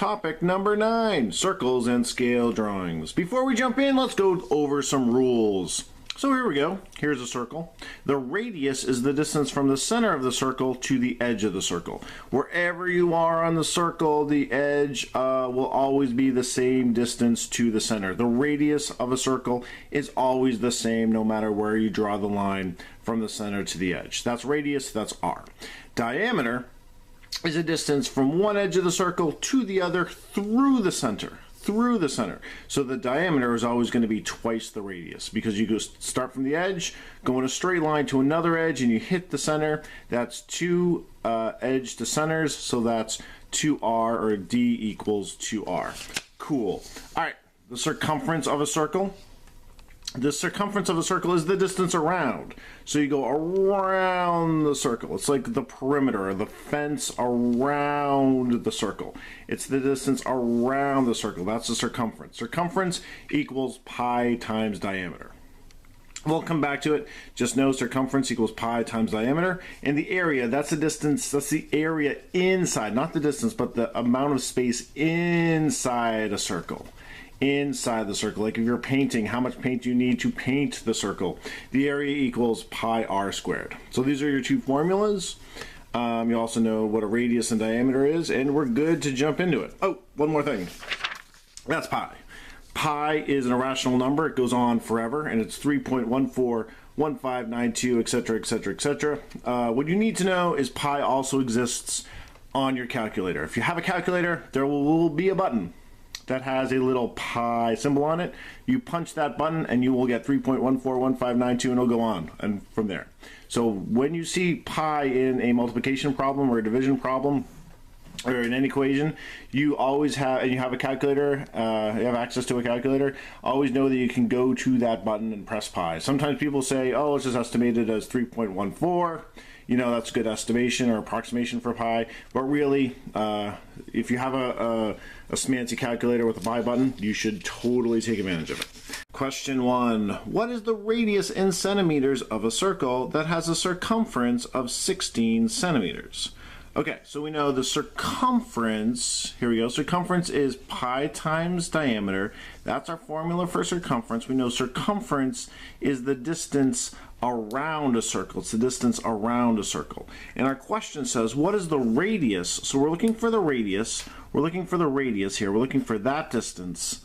Topic number 9, circles and scale drawings. Before we jump in, let's go over some rules. So here we go. Here's a circle. The radius is the distance from the center of the circle to the edge of the circle. Wherever you are on the circle, the edge will always be the same distance to the center. The radius of a circle is always the same no matter where you draw the line from the center to the edge. That's radius, that's r. Diameter is a distance from one edge of the circle to the other through the center. So the diameter is always going to be twice the radius, because you go start from the edge, go in a straight line to another edge, and you hit the center. That's 2 edge to centers, so that's 2r, or d equals 2r. Cool. All right, the circumference of a circle. The circumference of a circle is the distance around. So you go around the circle. It's like the perimeter, or the fence around the circle. It's the distance around the circle. That's the circumference. Circumference equals pi times diameter. We'll come back to it. Just know circumference equals pi times diameter. And the area, that's the distance, that's the area inside, not the distance, but the amount of space inside a circle. Inside the circle, like if you're painting, how much paint do you need to paint the circle? The area equals pi r squared. So these are your two formulas. You also know what a radius and diameter is, and we're good to jump into it. Oh, one more thing. That's pi. Pi is an irrational number. It goes on forever, and it's 3.141592, etc., etc., etc. What you need to know is pi also exists on your calculator. If you have a calculator, there will be a button that has a little pi symbol on it. You punch that button and you will get 3.141592, and it'll go on and from there. So when you see pi in a multiplication problem or a division problem or in an equation, you always have, and you have a calculator, you have access to a calculator, always know that you can go to that button and press pi. Sometimes people say, oh, it's just estimated as 3.14. You know, that's a good estimation or approximation for pi, but really, if you have a fancy calculator with a pi button, you should totally take advantage of it. Question 1. What is the radius in centimeters of a circle that has a circumference of 16 centimeters? Okay, so we know the circumference, here we go, circumference is pi times diameter. That's our formula for circumference. We know circumference is the distance around a circle. It's the distance around a circle. And our question says, what is the radius? So we're looking for the radius. We're looking for the radius here. We're looking for that distance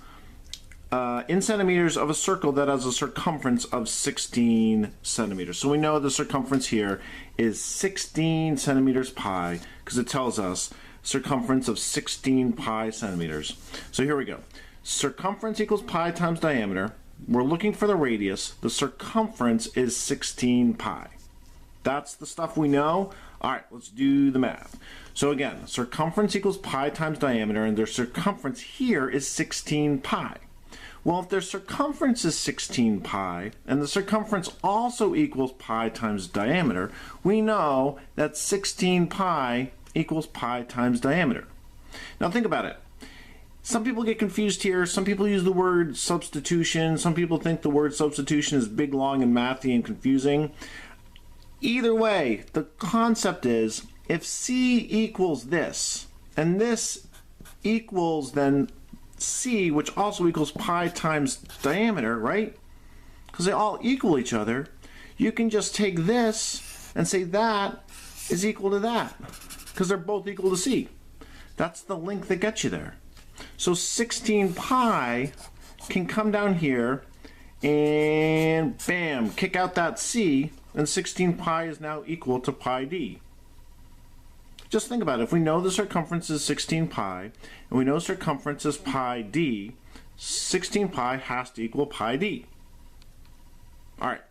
in centimeters of a circle that has a circumference of 16 centimeters. So we know the circumference here is 16 centimeters pi, because it tells us circumference of 16 pi centimeters. So here we go. Circumference equals pi times diameter. We're looking for the radius. The circumference is 16 pi. That's the stuff we know. All right, let's do the math. So again, circumference equals pi times diameter, and their circumference here is 16 pi. Well, if their circumference is 16 pi, and the circumference also equals pi times diameter, we know that 16 pi equals pi times diameter. Now think about it. Some people get confused here. Some people use the word substitution. Some people think the word substitution is big, long, and mathy and confusing. Either way, the concept is if C equals this, and this equals then C, which also equals pi times diameter, right? Because they all equal each other, you can just take this and say that is equal to that, because they're both equal to C. That's the link that gets you there. So 16 pi can come down here and bam, kick out that C, and 16 pi is now equal to pi d. Just think about it. If we know the circumference is 16 pi, and we know circumference is pi d, 16 pi has to equal pi d. All right.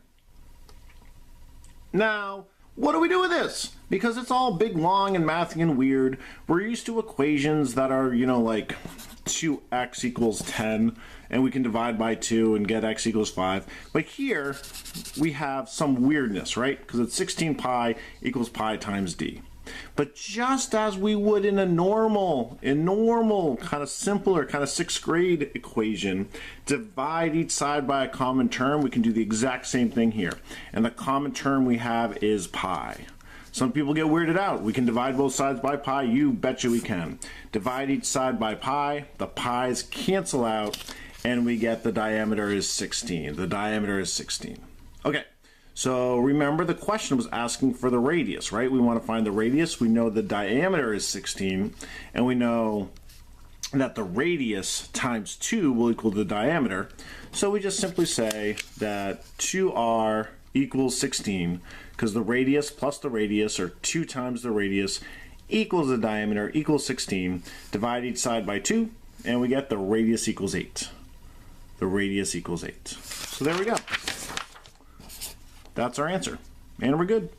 Now, what do we do with this? Because it's all big, long, and mathy and weird. We're used to equations that are, you know, like 2x equals 10, and we can divide by 2 and get x equals 5. But here, we have some weirdness, right? Because it's 16 pi equals pi times d. But just as we would in a normal kind of simpler, kind of 6th grade equation, divide each side by a common term, we can do the exact same thing here. And the common term we have is pi. Some people get weirded out. We can divide both sides by pi. You betcha we can. Divide each side by pi. The pi's cancel out, and we get the diameter is 16. The diameter is 16. Okay, so remember the question was asking for the radius, right? We want to find the radius. We know the diameter is 16, and we know that the radius times 2 will equal the diameter. So we just simply say that 2r equals 16, because the radius plus the radius, or 2 times the radius, equals the diameter, equals 16. Divide each side by 2, and we get the radius equals 8. The radius equals 8. So there we go. That's our answer. And we're good.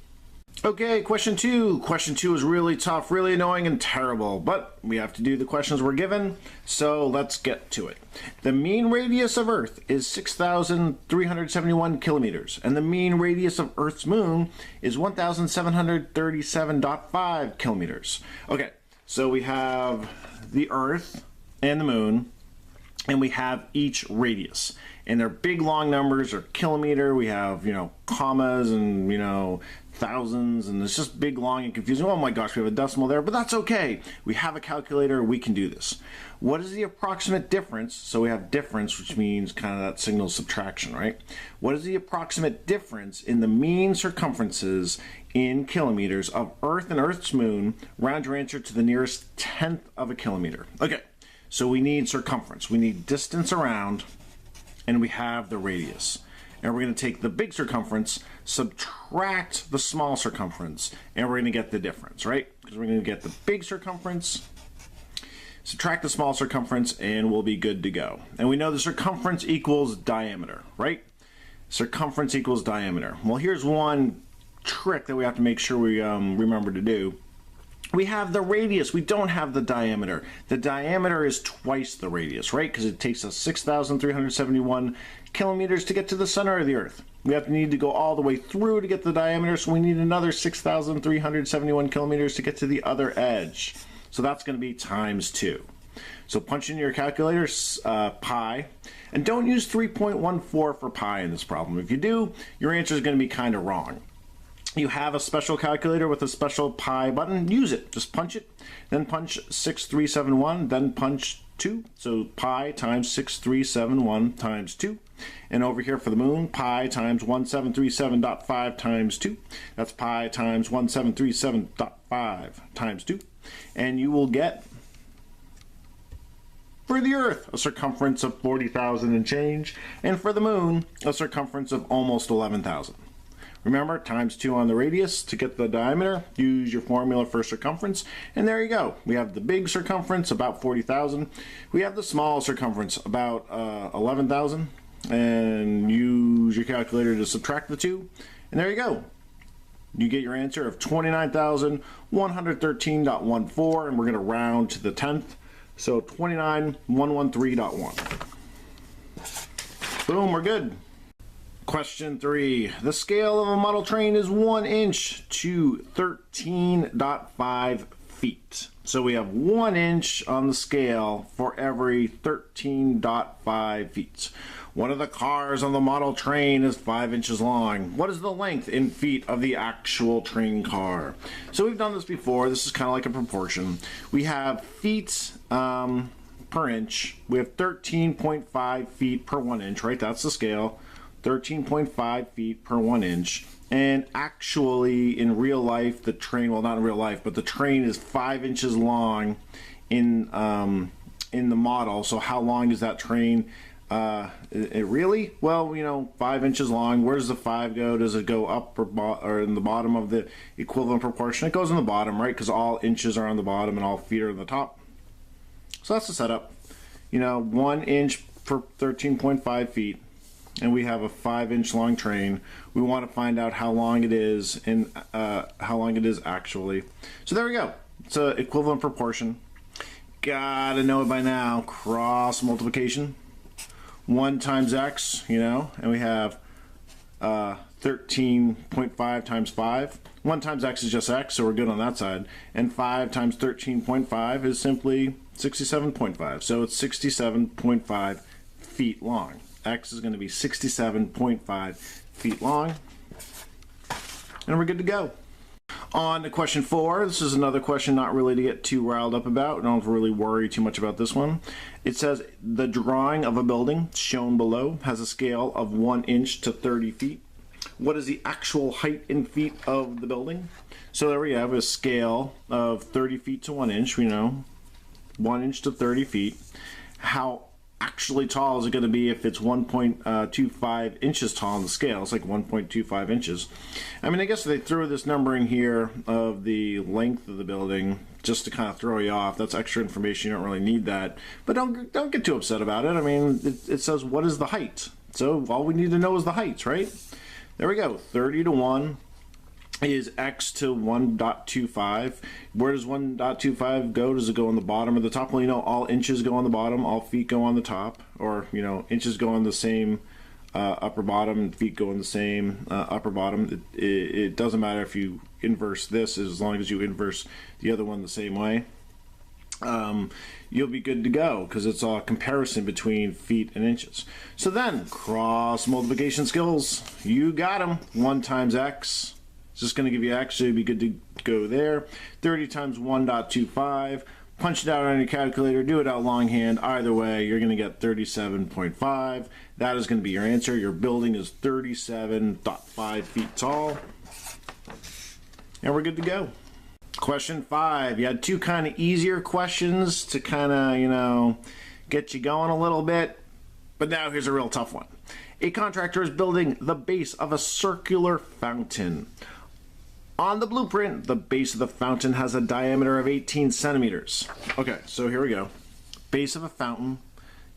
Okay, question 2. Question 2 is really tough, really annoying, and terrible, but we have to do the questions we're given, so let's get to it. The mean radius of Earth is 6,371 kilometers, and the mean radius of Earth's moon is 1,737.5 kilometers. Okay, so we have the Earth and the moon, and we have each radius. And they're big long numbers, or kilometer. We have, commas and, thousands, and it's just big, long, and confusing. Oh my gosh, we have a decimal there, but that's okay. We have a calculator, we can do this. What is the approximate difference? So we have difference, which means kind of that signal subtraction, right? What is the approximate difference in the mean circumferences in kilometers of Earth and Earth's moon? Round your answer to the nearest tenth of a kilometer. Okay, so we need circumference. We need distance around, and we have the radius. And we're going to take the big circumference, subtract the small circumference, and we're going to get the difference, right? Because we're going to get the big circumference, subtract the small circumference, and we'll be good to go. And we know the circumference equals diameter, right? Circumference equals diameter. Well, here's one trick that we have to make sure we remember to do. We have the radius, we don't have the diameter. The diameter is twice the radius, right? Because it takes us 6,371 kilometers to get to the center of the Earth. We need to go all the way through to get the diameter, so we need another 6,371 kilometers to get to the other edge. So that's going to be times 2. So punch in your calculator, pi, and don't use 3.14 for pi in this problem. If you do, your answer is going to be kind of wrong. You have a special calculator with a special pi button, use it. Just punch it, then punch 6371, then punch 2. So pi times 6371 times 2. And over here for the moon, pi times 1737.5 times 2. That's pi times 1737.5 times 2. And you will get, for the Earth, a circumference of 40,000 and change. And for the moon, a circumference of almost 11,000. Remember, times 2 on the radius to get the diameter. Use your formula for circumference, and there you go. We have the big circumference, about 40,000. We have the small circumference, about 11,000. And use your calculator to subtract the 2, and there you go. You get your answer of 29,113.14, and we're going to round to the 10th. So 29,113.1. Boom, we're good. Question 3. The scale of a model train is 1 inch to 13.5 feet. So we have 1 inch on the scale for every 13.5 feet. One of the cars on the model train is 5 inches long. What is the length in feet of the actual train car? So we've done this before. This is kind of like a proportion. We have feet per inch. We have 13.5 feet per 1 inch, right? That's the scale. 13.5 feet per 1 inch. And actually, in real life, the train, well, not in real life, but the train is 5 inches long in the model. So how long is that train? It really? Well, 5 inches long. Where does the 5 go? Does it go up or in the bottom of the equivalent proportion? It goes in the bottom, right? Because all inches are on the bottom and all feet are on the top. So that's the setup. 1 inch per 13.5 feet. And we have a 5 inch long train. We want to find out how long it is and how long it is actually. So there we go. It's an equivalent proportion. Gotta know it by now. Cross multiplication. 1 times x, and we have 13.5 times 5. 1 times x is just x, so we're good on that side. And 5 times 13.5 is simply 67.5. So it's 67.5 feet long. X is going to be 67.5 feet long. And we're good to go. On to question 4. This is another question not really to get too riled up about. Don't really worry too much about this one. It says the drawing of a building shown below has a scale of 1 inch to 30 feet. What is the actual height in feet of the building? So there we have a scale of 30 feet to 1 inch. We know 1 inch to 30 feet. How actually tall is it going to be if it's 1.25 inches tall on the scale? It's like 1.25 inches. I mean, I guess they threw this number in here of the length of the building just to kind of throw you off. That's extra information. You don't really need that. But don't get too upset about it. I mean, it says what is the height? So all we need to know is the height, right? There we go. 30 to 1 is x to 1.25. Where does 1.25 go? Does it go on the bottom or the top? Well, you know, all inches go on the bottom, all feet go on the top, or, you know, inches go on the same upper bottom and feet go on the same upper bottom. It doesn't matter if you inverse this, as long as you inverse the other one the same way. You'll be good to go because it's a comparison between feet and inches. So then, cross multiplication skills. You got them. 1 times x. It's just going to give you x, so you'd be good to go there. 30 times 1.25. Punch it out on your calculator. Do it out longhand. Either way, you're going to get 37.5. That is going to be your answer. Your building is 37.5 feet tall. And we're good to go. Question 5. You had 2 kind of easier questions to kind of, you know, get you going a little bit. But now here's a real tough one. A contractor is building the base of a circular fountain. On the blueprint, the base of the fountain has a diameter of 18 centimeters. Okay, so here we go. Base of a fountain,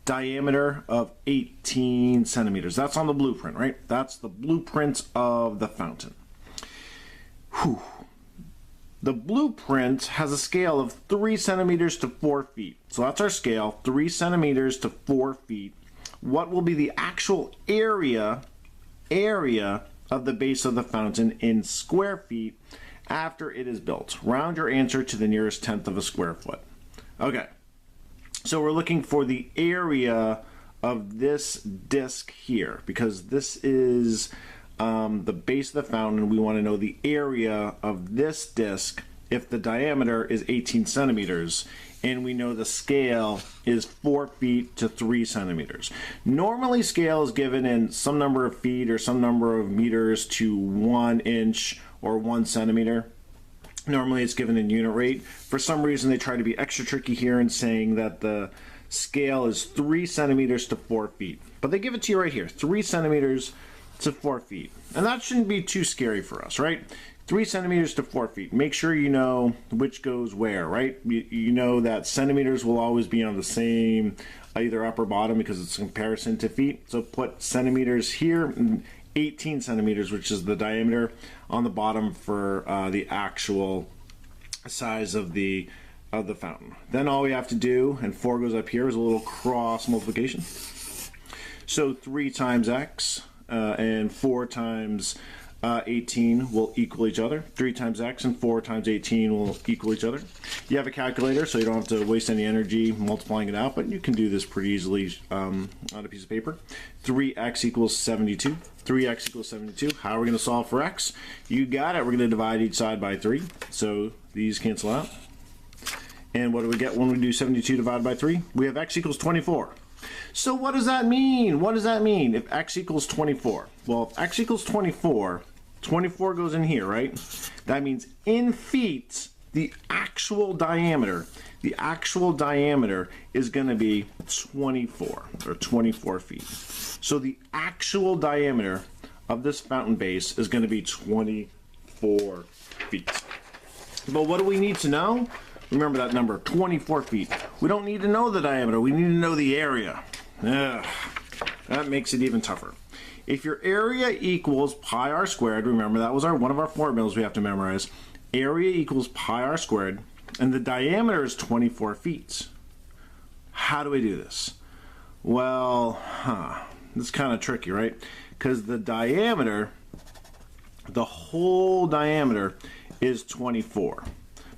diameter of 18 centimeters. That's on the blueprint, right? That's the blueprint of the fountain. Whew. The blueprint has a scale of 3 centimeters to 4 feet. So that's our scale, 3 centimeters to 4 feet. What will be the actual area of the base of the fountain in square feet after it is built? Round your answer to the nearest tenth of a square foot. Okay, so we're looking for the area of this disc here because this is the base of the fountain. We want to know the area of this disc if the diameter is 18 centimeters and we know the scale is 4 feet to 3 centimeters. Normally scale is given in some number of feet or some number of meters to 1 inch or 1 centimeter. Normally it's given in unit rate. For some reason they try to be extra tricky here in saying that the scale is 3 centimeters to 4 feet. But they give it to you right here, 3 centimeters to 4 feet. And that shouldn't be too scary for us, right? 3 centimeters to 4 feet. Make sure you know which goes where, right? You know that centimeters will always be on the same either upper bottom because it's a comparison to feet. So put centimeters here, and 18 centimeters, which is the diameter, on the bottom for the actual size of the fountain. Then all we have to do, and 4 goes up here, is a little cross multiplication. So 3 times x and 4 times 18 will equal each other. 3 times x and 4 times 18 will equal each other. You have a calculator, so you don't have to waste any energy multiplying it out, but you can do this pretty easily on a piece of paper. 3x equals 72. 3x equals 72. How are we going to solve for x? You got it. We're going to divide each side by 3. So these cancel out. And what do we get when we do 72 divided by 3? We have x equals 24. So what does that mean? What does that mean if x equals 24? Well, if x equals 24, 24 goes in here, right? That means in feet, the actual diameter is going to be 24 or 24 feet. So the actual diameter of this fountain base is going to be 24 feet. But what do we need to know? Remember that number, 24 feet. We don't need to know the diameter. We need to know the area. Ugh, that makes it even tougher. If your area equals pi r squared, remember that was one of our formulas we have to memorize. Area equals pi r squared, and the diameter is 24 feet. How do we do this? Well, it's kind of tricky, right? Because the diameter, the whole diameter is 24.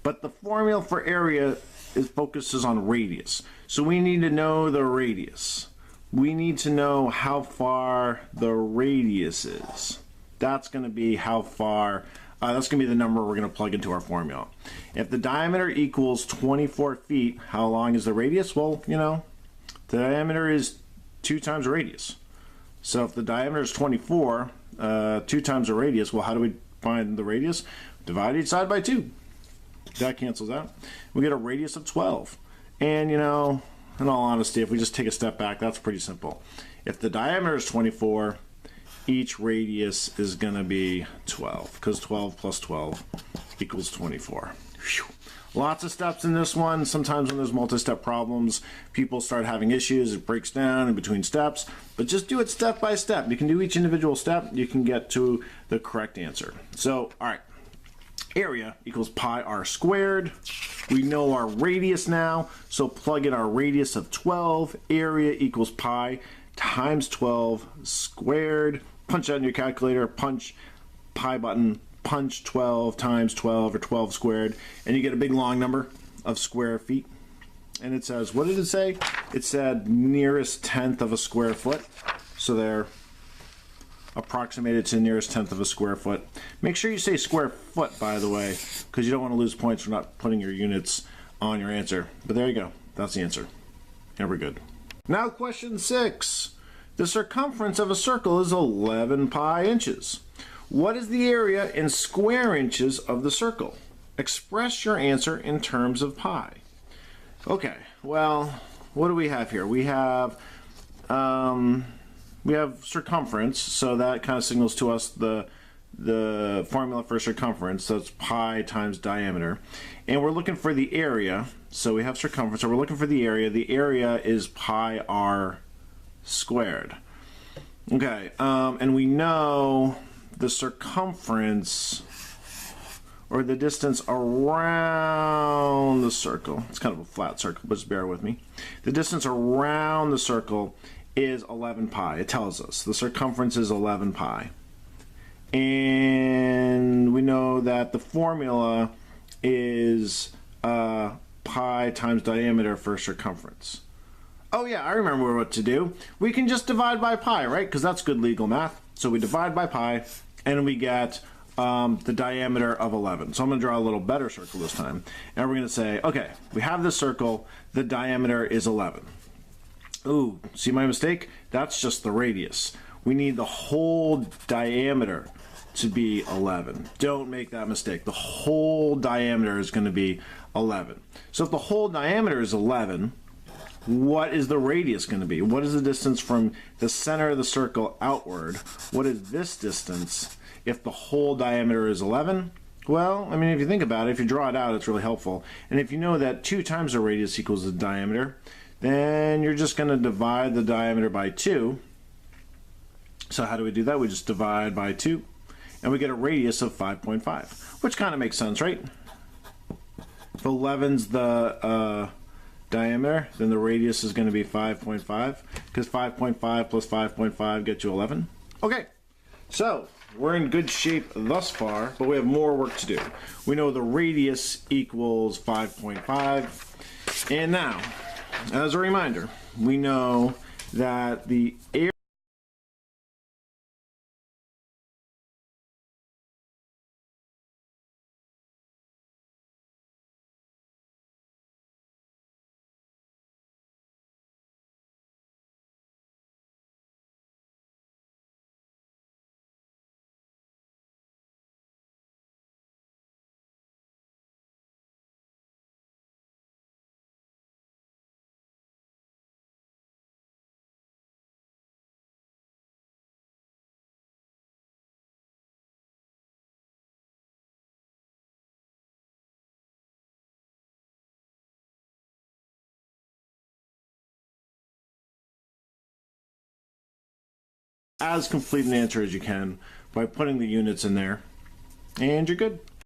But the formula for area focuses on radius. So we need to know the radius. We need to know how far the radius is. That's going to be how far That's going to be the number we're going to plug into our formula. If the diameter equals 24 feet, how long is the radius? Well, you know, the diameter is 2 times the radius. So if the diameter is 24, 2 times the radius, well, how do we find the radius? Divide each side by 2. That cancels out. We get a radius of 12. And, you know, in all honesty, if we just take a step back, that's pretty simple. If the diameter is 24, each radius is going to be 12, because 12 plus 12 equals 24. Whew. Lots of steps in this one. Sometimes when there's multi-step problems, people start having issues. It breaks down in between steps, but just do it step by step. You can do each individual step. You can get to the correct answer. So, all right. Area equals pi r squared. We know our radius now, so plug in our radius of 12. Area equals pi times 12 squared. Punch that in your calculator, punch pi button, punch 12 times 12 or 12 squared, and you get a big long number of square feet. And it says, what did it say? It said nearest tenth of a square foot. So they're approximated to the nearest tenth of a square foot. Make sure you say square foot, by the way, because you don't want to lose points for not putting your units on your answer. But there you go. That's the answer. And we're good. Now question 6. The circumference of a circle is 11 pi inches. What is the area in square inches of the circle? Express your answer in terms of pi. Okay, well, what do we have here? We have circumference, so that kind of signals to us the formula for circumference. So it's pi times diameter. And we're looking for the area. So we have circumference, so we're looking for the area. The area is pi r squared. Okay, and we know the circumference, or the distance around the circle. It's kind of a flat circle, but just bear with me. The distance around the circle is 11 pi. It tells us the circumference is 11 pi. And we know that the formula is pi times diameter for circumference. Oh yeah, I remember what to do. We can just divide by pi, right? Because that's good legal math. So we divide by pi, and we get the diameter of 11. So I'm going to draw a little better circle this time. And we're going to say, okay, we have this circle. The diameter is 11. Ooh, see my mistake? That's just the radius. We need the whole diameter to be 11. Don't make that mistake. The whole diameter is going to be 11. So if the whole diameter is 11, what is the radius going to be? What is the distance from the center of the circle outward? What is this distance if the whole diameter is 11? Well, I mean, if you think about it, if you draw it out, it's really helpful. And if you know that 2 times the radius equals the diameter, then you're just going to divide the diameter by 2. So how do we do that? We just divide by 2, and we get a radius of 5.5, which kind of makes sense, right? If 11's the diameter, then the radius is going to be 5.5, because 5.5 plus 5.5 gets you 11. Okay, so we're in good shape thus far, but we have more work to do. We know the radius equals 5.5, and now, as a reminder, we know that the area as complete an answer as you can by putting the units in there, and you're good.